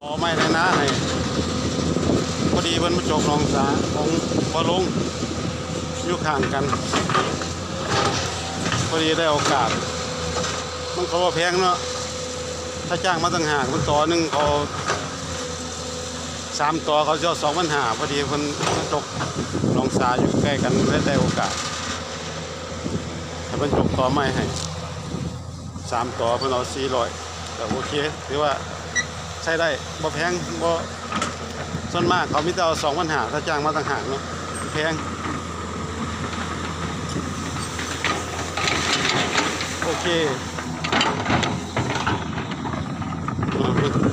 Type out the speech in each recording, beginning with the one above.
พอไม่ได้นะให้พอดีเพิ่นมาจบหนองสาของบ่ลงอยู่ข้างกันพอดีได้โอกาสมันก็ว่าแพงเนาะถ้าจ้างมาตั้งหากมันต่อหนึ่งเขา3ต่อเขาจะ2,500พอดีเพิ่นมาจบหนองสาอยู่ใกล้กันได้โอกาสให้เพิ่นจบต่อไม่ให้3ต่อเพิ่นเอา400แต่โอเคถือว่าใช้ได้บ่แพงบ่ส่วนมากเขามีแต่เอา2,500ถ้าจ้างมาต่างหากเนาะแพงโอเค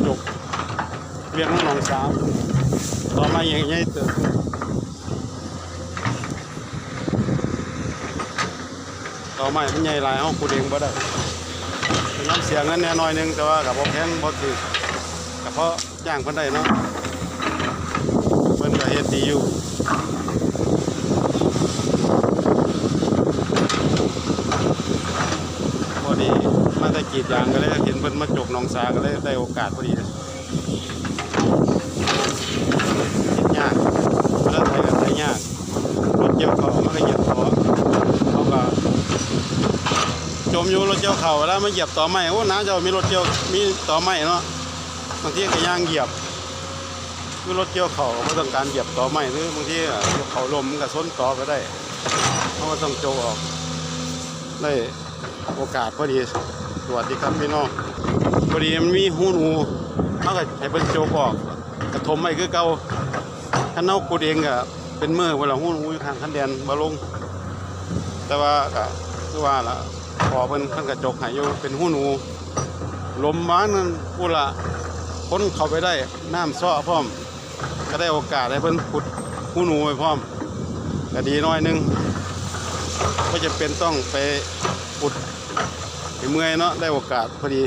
จบเรียงน้องสาวต่อมาอย่างนี้เติบต่อมาเป็นใหญ่หลายเขาคูเองบ่ได้เป็นน้ำเสียงนั้นแน่น้อยนึงแต่ว่ากับบ่แพงบ่ถือกับเพราะจ้างเพิ่นได้เนาะเพิ่นก็เฮ็ดดีอยู่พอดีมาแต่กรีดยางก็เลยเห็นเพิ่นมาจกหนองสาก็เลยได้โอกาสพอดียากแล้วไทยกับไทยยากรถเกี่ยวเขามันก็เหยียบต่อเขาก็จมอยู่รถเกี่ยวเขาแล้วมาเหยียบต่อไม้โอ้น้าจะมีรถเกี่ยวมีต่อไม้เนาะบางทีก็ย่างเหยียบคือรถเกี่ยวเขาก็ต้องการเหยียบต่อไม้หรือบางทีเขาลมมันก็ส้นต่อไปได้เขาก็ต้องโจออกได้โอกาสพอดีสวัสดีครับพี่น้องพอดีมันมีหูหนูเขาก็ให้เป็นโจออกกระทมไม่คือเก่าถ้าเน่ากูเองก็เป็นมือเวลาหูหนูอยู่ข้างคันแดนบาลงแต่ว่าก็คือว่าละพอเป็นขั้นกระจกหายอยู่เป็นหูหนูลมมานั่นกูละพ้นเข้าไปได้น้ำซ้อพร้อมก็ได้โอกาสได้เพิ่นขุดหูหนูไปพร้อมก็ดีน้อยนึงก็จะเป็นต้องไปขุดเมื่อยเนาะได้โอกาสพอดี